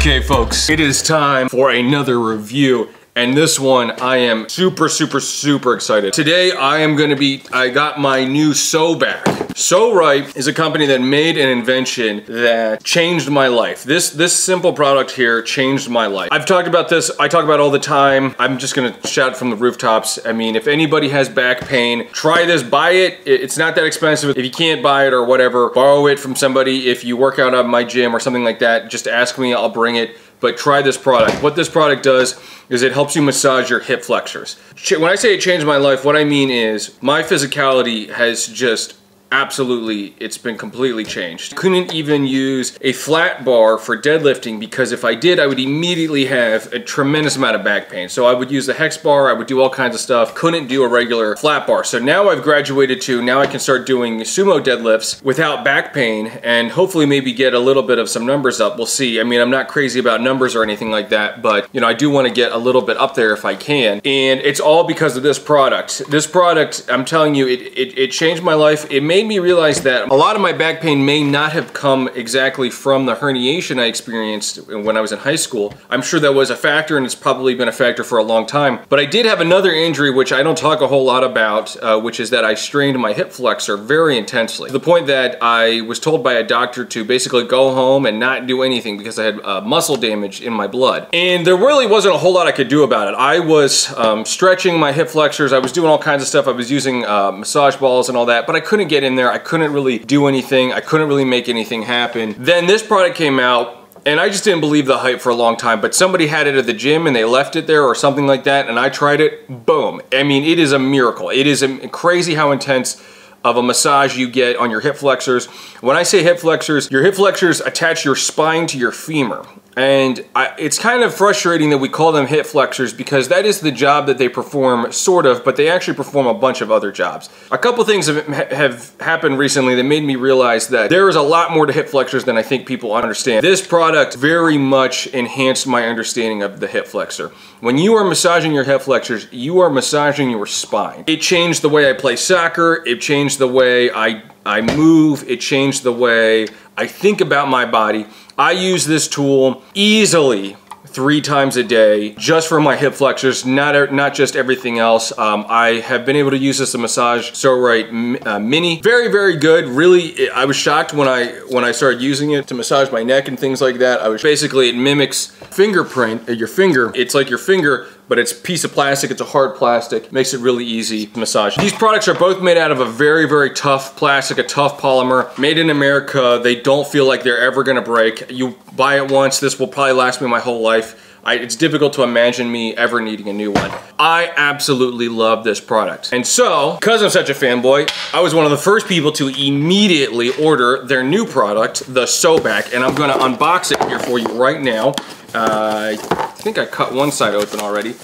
Okay folks, it is time for another review. And this one, I am super excited. Today, I got my new Pso-Back. Pso-Rite is a company that made an invention that changed my life. This simple product here changed my life. I've talked about this, I talk about it all the time. I'm just gonna shout from the rooftops. I mean, if anybody has back pain, try this, buy it. It's not that expensive. If you can't buy it or whatever, borrow it from somebody. If you work out at my gym or something like that, just ask me, I'll bring it. But try this product. What this product does is it helps you massage your hip flexors. When I say it changed my life, what I mean is my physicality has just absolutely, it's been completely changed. Couldn't even use a flat bar for deadlifting because if I did, I would immediately have a tremendous amount of back pain. So I would use the hex bar, I would do all kinds of stuff, couldn't do a regular flat bar. So now I've graduated to, now I can start doing sumo deadlifts without back pain and hopefully maybe get a little bit of some numbers up. We'll see. I mean, I'm not crazy about numbers or anything like that, but you know, I do want to get a little bit up there if I can. And it's all because of this product. This product, I'm telling you, it changed my life. It made me realize that a lot of my back pain may not have come exactly from the herniation I experienced when I was in high school. I'm sure that was a factor and it's probably been a factor for a long time. But I did have another injury which I don't talk a whole lot about, which is that I strained my hip flexor very intensely. To the point that I was told by a doctor to basically go home and not do anything because I had muscle damage in my blood. And there really wasn't a whole lot I could do about it. I was stretching my hip flexors, I was doing all kinds of stuff, I was using massage balls and all that, but I couldn't get in there. I couldn't really do anything. I couldn't really make anything happen. Then this product came out and I just didn't believe the hype for a long time, but somebody had it at the gym and they left it there or something like that and I tried it, boom. I mean, it is a miracle. It is crazy how intense of a massage you get on your hip flexors. When I say hip flexors, your hip flexors attach your spine to your femur. And it's kind of frustrating that we call them hip flexors because that is the job that they perform, sort of, but they actually perform a bunch of other jobs. A couple things have happened recently that made me realize that there is a lot more to hip flexors than I think people understand. This product very much enhanced my understanding of the hip flexor. When you are massaging your hip flexors, you are massaging your spine. It changed the way I play soccer, it changed the way I move, it changed the way I think about my body. I use this tool easily 3 times a day just for my hip flexors, not just everything else. I have been able to use this to massage Pso-Rite Mini. Very good. Really, I was shocked when I started using it to massage my neck and things like that. Basically, it mimics fingerprint, your finger. It's like your finger, but it's a piece of plastic, it's a hard plastic, makes it really easy to massage. These products are both made out of a very tough plastic, a tough polymer, made in America. They don't feel like they're ever gonna break. You buy it once, this will probably last me my whole life. It's difficult to imagine me ever needing a new one. I absolutely love this product. And so, because I'm such a fanboy, I was one of the first people to immediately order their new product, the Pso-Back, and I'm gonna unbox it here for you right now. I think I cut one side open already.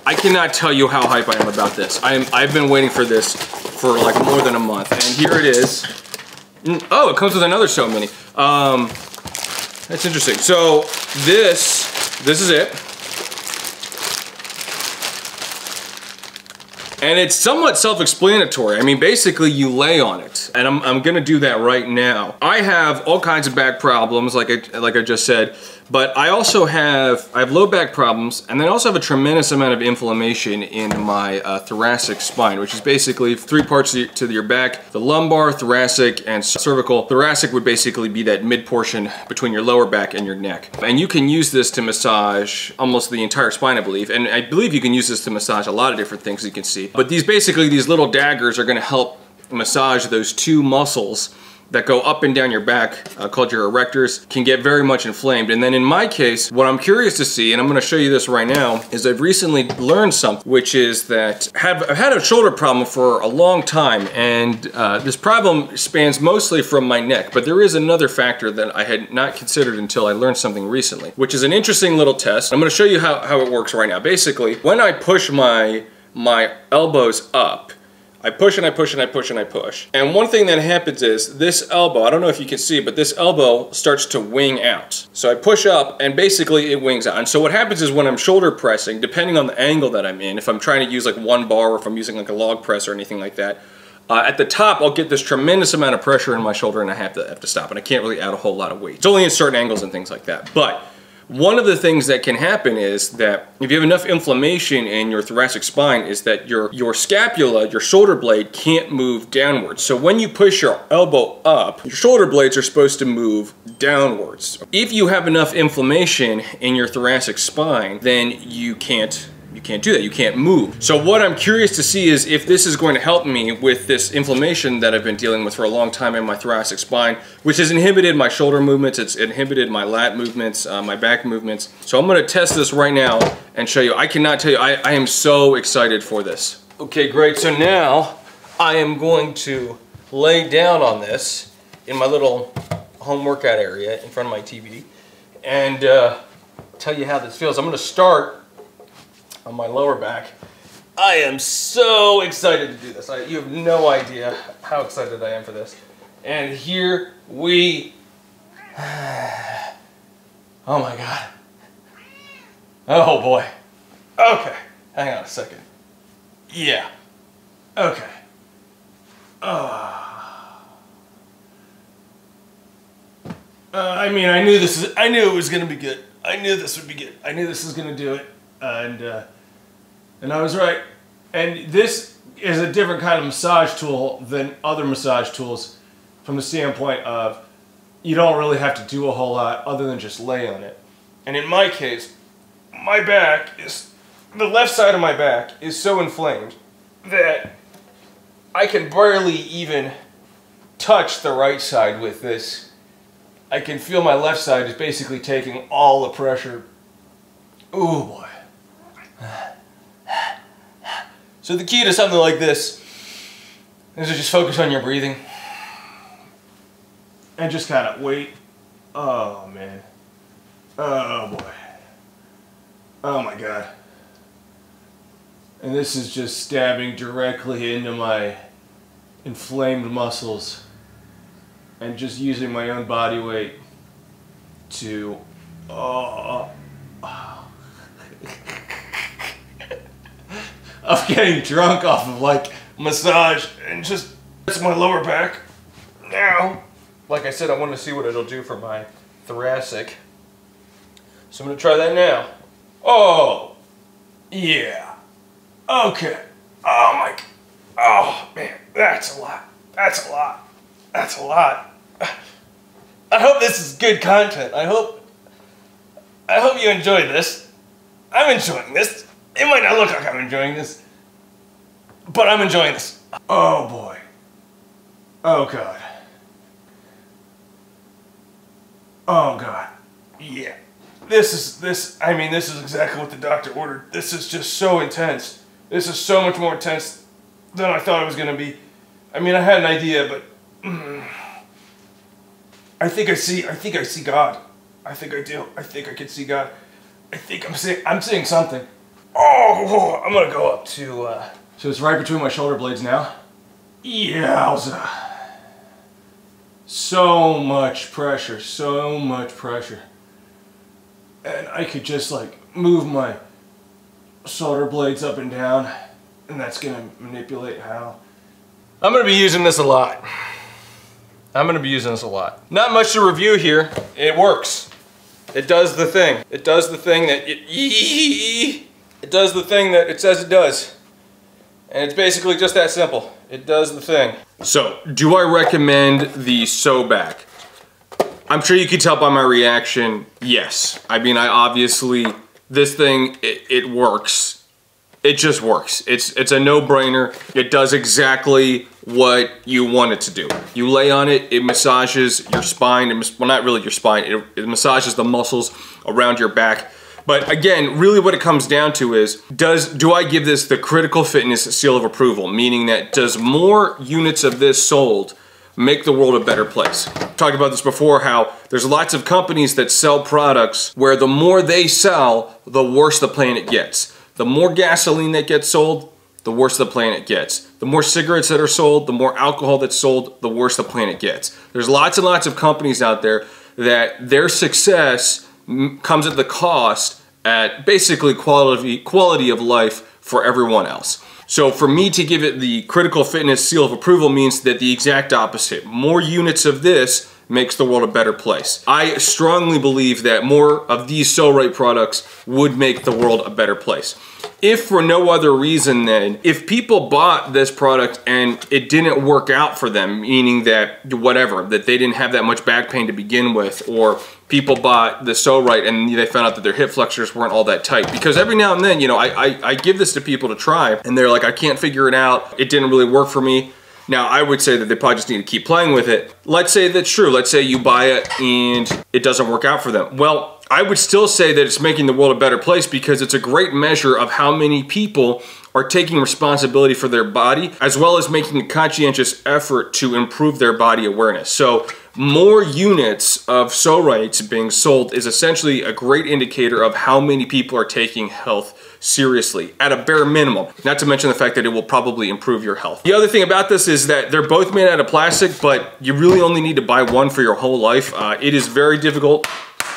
I cannot tell you how hype I am about this. I've been waiting for this for like more than a month, and here it is. Oh, it comes with another Pso Mini. That's interesting. So this is it. And it's somewhat self-explanatory. I mean, basically you lay on it, and I'm gonna do that right now. I have all kinds of back problems, like I just said, but I have low back problems, and then I also have a tremendous amount of inflammation in my thoracic spine, which is basically 3 parts to your back: the lumbar, thoracic, and cervical. Thoracic would basically be that mid portion between your lower back and your neck. And you can use this to massage almost the entire spine, I believe. And I believe you can use this to massage a lot of different things, you can see. But these little daggers are gonna help massage those 2 muscles that go up and down your back, called your erectors, can get very much inflamed. And then in my case, what I'm curious to see, and I'm gonna show you this right now, is I've recently learned something, which is that I've had a shoulder problem for a long time, and this problem spans mostly from my neck, but there is another factor that I had not considered until I learned something recently, which is an interesting little test. I'm gonna show you how it works right now. Basically, when I push my elbows up, I push and I push and I push and I push. And one thing that happens is this elbow, I don't know if you can see, but this elbow starts to wing out. So I push up and basically it wings out. And so what happens is when I'm shoulder pressing, depending on the angle that I'm in, if I'm trying to use like 1 bar or if I'm using like a log press or anything like that, at the top I'll get this tremendous amount of pressure in my shoulder and I have to stop, and I can't really add a whole lot of weight. It's only in certain angles and things like that. But one of the things that can happen is that if you have enough inflammation in your thoracic spine is that your scapula, your shoulder blade, can't move downwards. So when you push your elbow up, your shoulder blades are supposed to move downwards. If you have enough inflammation in your thoracic spine, then you can't do that, you can't move. So what I'm curious to see is if this is going to help me with this inflammation that I've been dealing with for a long time in my thoracic spine, which has inhibited my shoulder movements, it's inhibited my lat movements, my back movements. So I'm gonna test this right now and show you. I cannot tell you, I am so excited for this. Okay, great, so now I am going to lay down on this in my little home workout area in front of my TV and tell you how this feels. I'm gonna start on my lower back. I am so excited to do this. You have no idea how excited I am for this. And here we... Oh my God. Oh boy. Okay, hang on a second. Yeah. Okay. I mean, I knew it was gonna be good. I knew this would be good. I knew this was gonna do it. And I was right. And this is a different kind of massage tool than other massage tools from the standpoint of you don't really have to do a whole lot other than just lay on it. And in my case, the left side of my back is so inflamed that I can barely even touch the right side with this. I can feel my left side is basically taking all the pressure. Ooh boy. So the key to something like this is to just focus on your breathing and just kind of wait. Oh man. Oh boy. Oh my God. And this is just stabbing directly into my inflamed muscles and just using my own body weight to of getting drunk off of like massage and just that's my lower back. Now, like I said, I want to see what it'll do for my thoracic. So I'm going to try that now. Oh, yeah. Okay. Oh my, oh man, that's a lot. That's a lot. That's a lot. I hope this is good content. I hope you enjoy this. I'm enjoying this. It might not look like I'm enjoying this, but I'm enjoying this. Oh boy. Oh God. Oh God. Yeah. This is exactly what the doctor ordered. This is just so intense. This is so much more intense than I thought it was gonna be. I mean, I had an idea, but I think I see God. I think I do. I think I can see God. I think I'm seeing something. Oh, I'm gonna go up to, so it's right between my shoulder blades now. Yowza. So much pressure, so much pressure. And I could just like move my shoulder blades up and down, and that's gonna manipulate how. I'm gonna be using this a lot. I'm gonna be using this a lot. Not much to review here. It works. It does the thing. It does the thing that it does the thing that it says it does. And it's basically just that simple. It does the thing. So, do I recommend the Pso-Back? I'm sure you could tell by my reaction, yes. I mean, I obviously, this thing, it works. It just works. It's a no-brainer. It does exactly what you want it to do. You lay on it, it massages your spine, well, not really your spine, it massages the muscles around your back. But again, really what it comes down to is, do I give this the critical fitness seal of approval? Meaning that, does more units of this sold make the world a better place? I've talked about this before, how there's lots of companies that sell products where the more they sell, the worse the planet gets. The more gasoline that gets sold, the worse the planet gets. The more cigarettes that are sold, the more alcohol that's sold, the worse the planet gets. There's lots and lots of companies out there that their success comes at the cost at basically quality of life for everyone else. So for me to give it the critical fitness seal of approval means that the exact opposite. More units of this makes the world a better place. I strongly believe that more of these Pso-Rite products would make the world a better place. If for no other reason then, if people bought this product and it didn't work out for them, meaning that whatever, that they didn't have that much back pain to begin with, or people bought the Pso-Rite and they found out that their hip flexors weren't all that tight. Because every now and then, you know, I give this to people to try and they're like, I can't figure it out. It didn't really work for me. Now, I would say that they probably just need to keep playing with it. Let's say that's true. Let's say you buy it and it doesn't work out for them. Well, I would still say that it's making the world a better place because it's a great measure of how many people are taking responsibility for their body, as well as making a conscientious effort to improve their body awareness. So more units of Pso-Rites being sold is essentially a great indicator of how many people are taking health seriously, at a bare minimum. Not to mention the fact that it will probably improve your health. The other thing about this is that they're both made out of plastic, but you really only need to buy one for your whole life. It is very difficult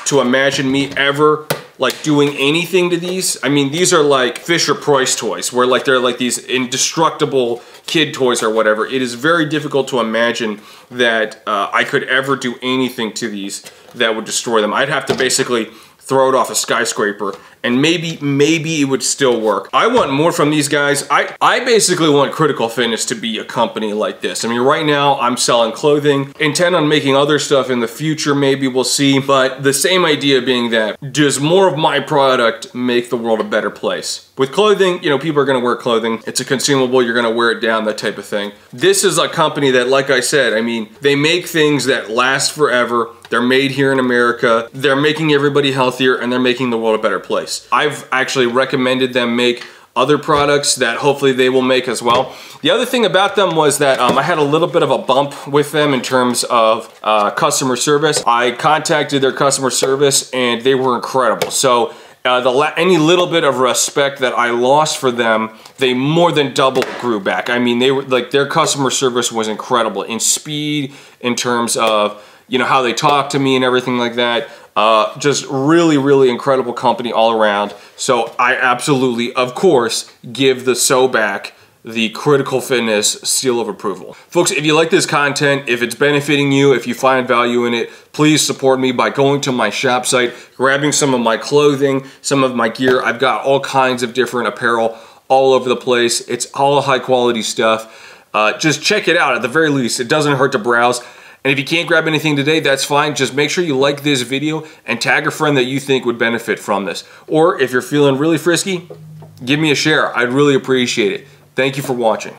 to imagine me ever like doing anything to these. I mean, these are like Fisher-Price toys, where like they're like these indestructible kid toys or whatever. It is very difficult to imagine that I could ever do anything to these that would destroy them. I'd have to basically throw it off a skyscraper, and maybe it would still work. I want more from these guys. I basically want Critical Fitness to be a company like this. I mean, right now I'm selling clothing, intend on making other stuff in the future, maybe we'll see, but the same idea being that, does more of my product make the world a better place? With clothing, you know, people are gonna wear clothing. It's a consumable, you're gonna wear it down, that type of thing. This is a company that, like I said, I mean, they make things that last forever. They're made here in America. They're making everybody healthier, and they're making the world a better place. I've actually recommended them make other products that hopefully they will make as well. The other thing about them was that I had a little bit of a bump with them in terms of customer service. I contacted their customer service and they were incredible. So any little bit of respect that I lost for them, they more than double grew back. I mean, they were like, their customer service was incredible in speed, in terms of, you know, how they talk to me and everything like that. Just really, really incredible company all around. So I absolutely, of course, give the Pso-Back the Critical Fitness seal of approval. Folks, if you like this content, if it's benefiting you, if you find value in it, please support me by going to my shop site, grabbing some of my clothing, some of my gear. I've got all kinds of different apparel all over the place. It's all high quality stuff. Just check it out at the very least. It doesn't hurt to browse. And if you can't grab anything today, that's fine. Just make sure you like this video and tag a friend that you think would benefit from this. Or if you're feeling really frisky, give me a share. I'd really appreciate it. Thank you for watching.